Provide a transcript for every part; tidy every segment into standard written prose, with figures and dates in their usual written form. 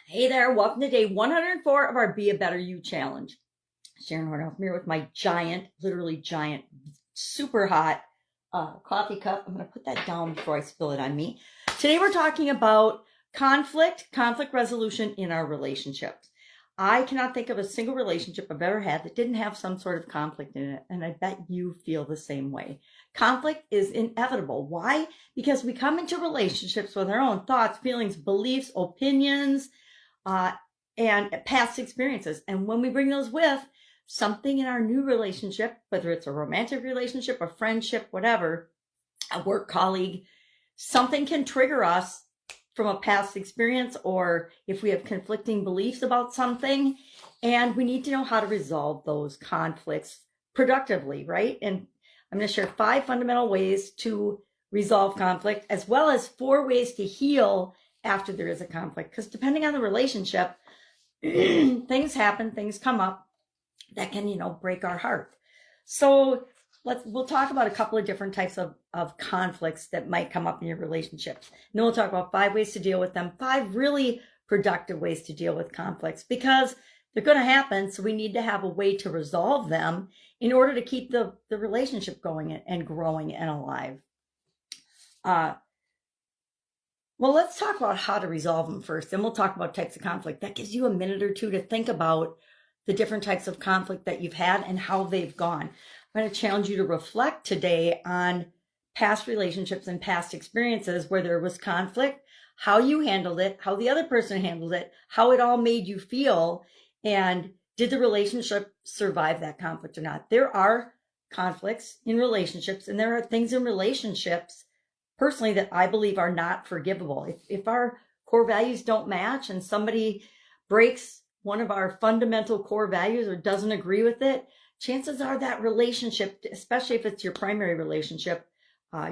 Hey there, welcome to day 104 of our Be a Better You challenge. Sharon Horne-Ellstrom here with my giant, literally giant, super hot coffee cup. I'm going to put that down before I spill it on me. Today we're talking about conflict resolution in our relationships. I cannot think of a single relationship I've ever had that didn't have some sort of conflict in it, and I bet you feel the same way. Conflict is inevitable. Why? Because we come into relationships with our own thoughts, feelings, beliefs, opinions, and past experiences. And when we bring those with, something in our new relationship, whether it's a romantic relationship, a friendship, whatever, a work colleague, something can trigger us from a past experience, or if we have conflicting beliefs about something, and we need to know how to resolve those conflicts productively, right? And I'm going to share 5 fundamental ways to resolve conflict, as well as 4 ways to heal after there is a conflict. Because depending on the relationship, things happen, things come up that can, break our heart. So we'll talk about a couple of different types of conflicts that might come up in your relationships. And then we'll talk about 5 ways to deal with them, 5 really productive ways to deal with conflicts, because they're going to happen. So we need to have a way to resolve them in order to keep the relationship going and growing and alive. Well, let's talk about how to resolve them first. Then we'll talk about types of conflict. That gives you a minute or two to think about the different types of conflict that you've had and how they've gone. I'm going to challenge you to reflect today on past relationships and past experiences where there was conflict, how you handled it, how the other person handled it, how it all made you feel, and did the relationship survive that conflict or not? There are conflicts in relationships, and there are things in relationships personally that I believe are not forgivable. If our core values don't match and somebody breaks one of our fundamental core values or doesn't agree with it, chances are that relationship, especially if it's your primary relationship,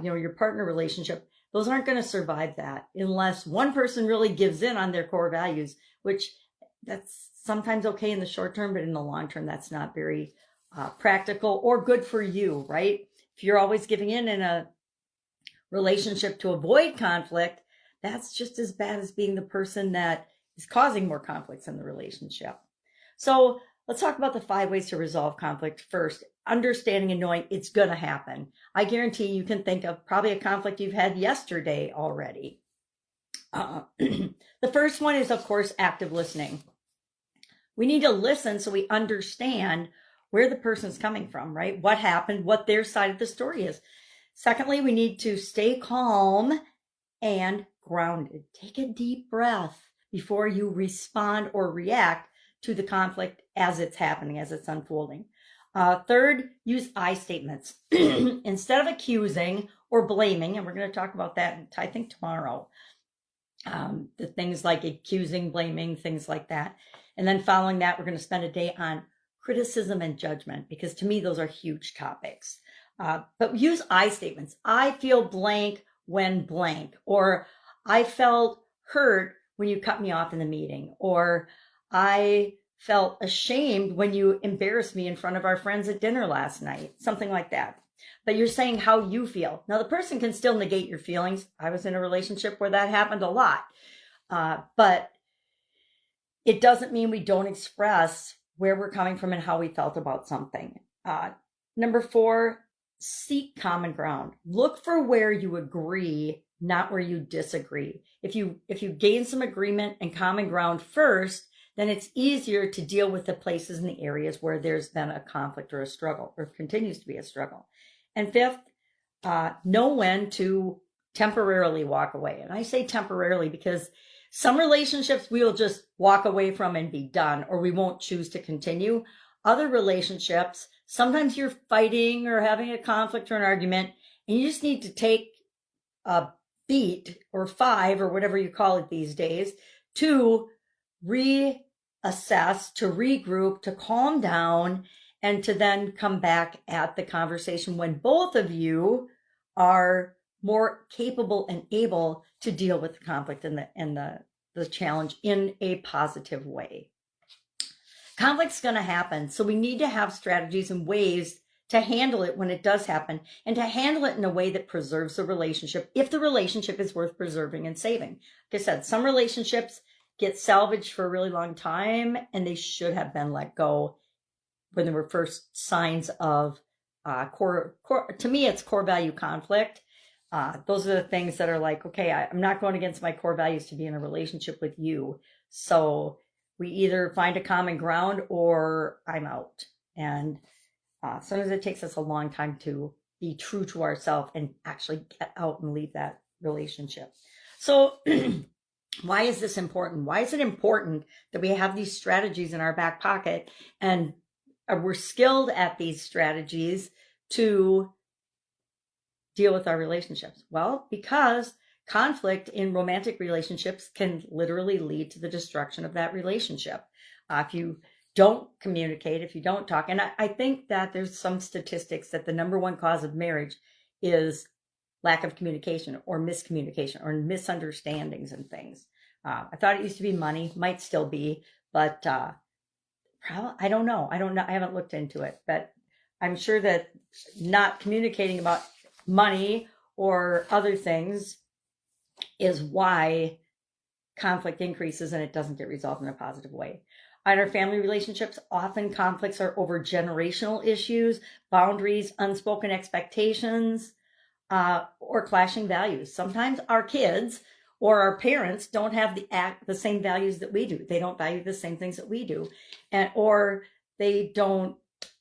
your partner relationship, those aren't going to survive that unless one person really gives in on their core values, which that's sometimes okay in the short term, but in the long term, that's not very practical or good for you, right? If you're always giving in a relationship to avoid conflict, that's just as bad as being the person that is causing more conflicts in the relationship. So let's talk about the 5 ways to resolve conflict first. Understanding and knowing it's going to happen. I guarantee you can think of probably a conflict you've had yesterday already. The first one is, of course, active listening. We need to listen so we understand where the person's coming from, right? What happened, what their side of the story is. Secondly, we need to stay calm and grounded. Take a deep breath before you respond or react to the conflict as it's happening, as it's unfolding. Third, use I statements. Instead of accusing or blaming, and we're going to talk about that, I think, tomorrow. The things like accusing, blaming, things like that. And then following that, we're going to spend a day on criticism and judgment, because to me, those are huge topics. But use I statements. I feel blank when blank, or I felt hurt when you cut me off in the meeting, or I felt ashamed when you embarrassed me in front of our friends at dinner last night, something like that. But you're saying how you feel. Now, the person can still negate your feelings. I was in a relationship where that happened a lot. But it doesn't mean we don't express where we're coming from and how we felt about something. Number 4, seek common ground. Look for where you agree, not where you disagree. If you gain some agreement and common ground first, then it's easier to deal with the places and the areas where there's been a conflict or a struggle, or continues to be a struggle. And 5th, know when to temporarily walk away. And I say temporarily because some relationships we will just walk away from and be done, or we won't choose to continue. Other relationships, sometimes you're fighting or having a conflict or an argument, and you just need to take a beat or 5 or whatever you call it these days to reassess, to regroup, to calm down, and to then come back at the conversation when both of you are more capable and able to deal with the conflict and the challenge in a positive way. Conflict's going to happen, so we need to have strategies and ways to handle it when it does happen, and to handle it in a way that preserves the relationship if the relationship is worth preserving and saving. Like I said, some relationships get salvaged for a really long time, and they should have been let go when there were first signs of core, to me, it's core value conflict. Those are the things that are like, okay, I'm not going against my core values to be in a relationship with you. So we either find a common ground or I'm out. And sometimes it takes us a long time to be true to ourselves and actually get out and leave that relationship. So why is this important? Why is it important that we have these strategies in our back pocket and we're skilled at these strategies to deal with our relationships? Well, because conflict in romantic relationships can literally lead to the destruction of that relationship. If you don't communicate, if you don't talk, and I think that there's some statistics that the number one cause of marriage is lack of communication or miscommunication or misunderstandings and things. I thought it used to be money, might still be, but probably, I don't know. I haven't looked into it, but I'm sure that not communicating about money or other things is why conflict increases and it doesn't get resolved in a positive way. In our family relationships, often conflicts are over generational issues, boundaries, unspoken expectations, or clashing values. Sometimes our kids or our parents don't have the same values that we do. They don't value the same things that we do, or they don't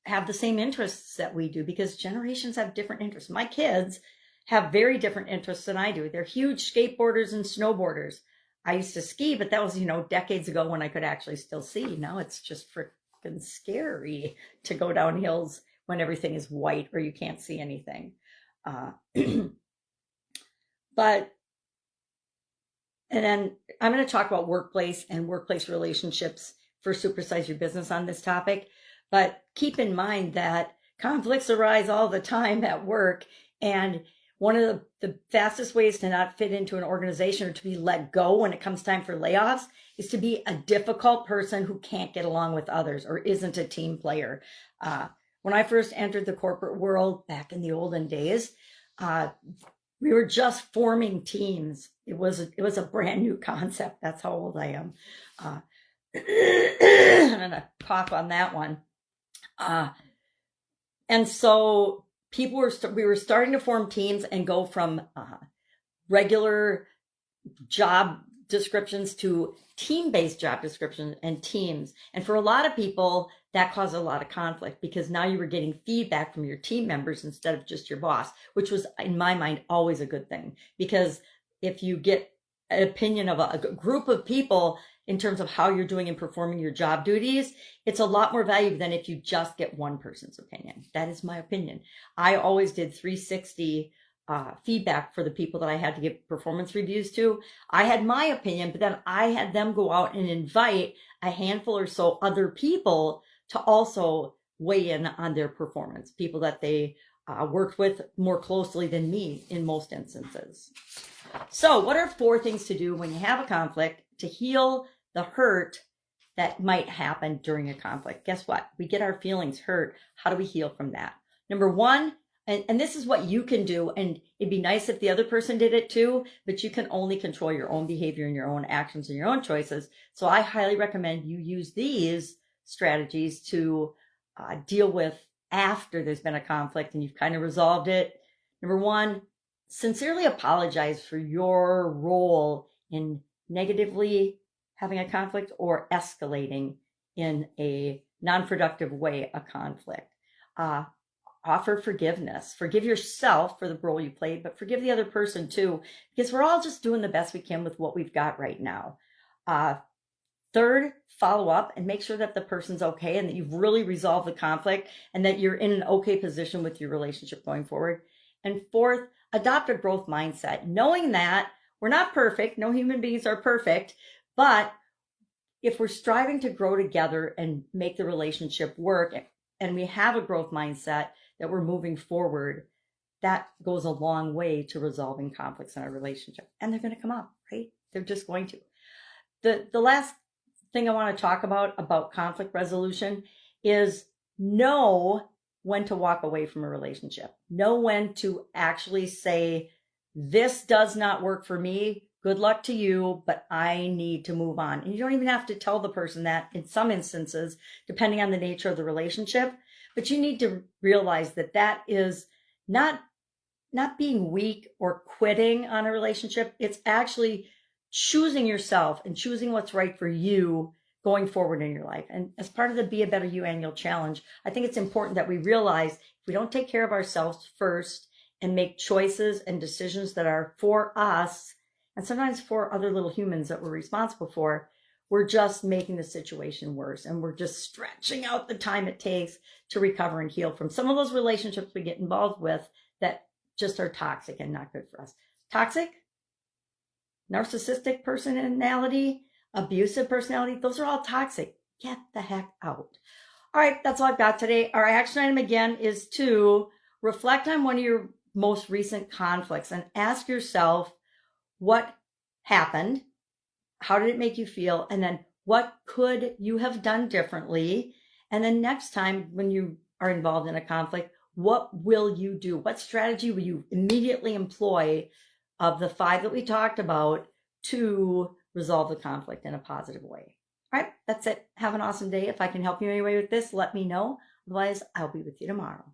have the same interests that we do, because generations have different interests. My kids have very different interests than I do. They're huge skateboarders and snowboarders. I used to ski, but that was, decades ago when I could actually still see. Now it's just freaking scary to go down hills when everything is white or you can't see anything. And then I'm going to talk about workplace and workplace relationships for Supersize Your Business on this topic. But keep in mind that conflicts arise all the time at work. And one of the fastest ways to not fit into an organization or to be let go when it comes time for layoffs is to be a difficult person who can't get along with others or isn't a team player. When I first entered the corporate world back in the olden days, we were just forming teams. It was a brand new concept. That's how old I am. I'm gonna cough on that one. And so we were starting to form teams and go from regular job descriptions to team-based job descriptions and teams. And for a lot of people, that caused a lot of conflict because now you were getting feedback from your team members instead of just your boss, which was, in my mind, always a good thing. Because if you get an opinion of a group of people in terms of how you're doing and performing your job duties, it's a lot more valuable than if you just get one person's opinion. That is my opinion. I always did 360 feedback for the people that I had to give performance reviews to. I had my opinion, but then I had them go out and invite a handful or so other people to also weigh in on their performance, people that they worked with more closely than me in most instances. So what are 4 things to do when you have a conflict to heal the hurt that might happen during a conflict? Guess what? We get our feelings hurt. How do we heal from that? Number 1, and this is what you can do, and it'd be nice if the other person did it too, but you can only control your own behavior and your own actions and your own choices. So I highly recommend you use these strategies to deal with after there's been a conflict and you've kind of resolved it. Number 1, sincerely apologize for your role in negatively having a conflict or escalating in a non-productive way a conflict. Offer forgiveness. Forgive yourself for the role you played, but forgive the other person too, because we're all just doing the best we can with what we've got right now. 3rd, follow up and make sure that the person's okay and that you've really resolved the conflict and that you're in an okay position with your relationship going forward. And 4th, adopt a growth mindset, knowing that we're not perfect. No human beings are perfect, but if we're striving to grow together and make the relationship work and we have a growth mindset that we're moving forward, that goes a long way to resolving conflicts in our relationship. And they're going to come up, right? They're just going to. The last thing I want to talk about conflict resolution is know when to walk away from a relationship. Know when to actually say, this does not work for me. good luck to you, but I need to move on. And you don't even have to tell the person that in some instances, depending on the nature of the relationship, but you need to realize that that is not being weak or quitting on a relationship. It's actually choosing yourself and choosing what's right for you going forward in your life. And as part of the Be a Better You annual challenge, I think it's important that we realize if we don't take care of ourselves first and make choices and decisions that are for us, and sometimes for other little humans that we're responsible for, we're just making the situation worse. And we're just stretching out the time it takes to recover and heal from some of those relationships we get involved with that just are toxic and not good for us. Toxic, narcissistic personality, abusive personality, those are all toxic. Get the heck out. All right, that's all I've got today. Our action item again is to reflect on one of your most recent conflicts and ask yourself what happened, how did it make you feel, and then what could you have done differently? And then next time when you are involved in a conflict, what will you do? What strategy will you immediately employ of the 5 that we talked about to resolve the conflict in a positive way? All right, that's it. Have an awesome day. If I can help you in any way with this, let me know. Otherwise, I'll be with you tomorrow.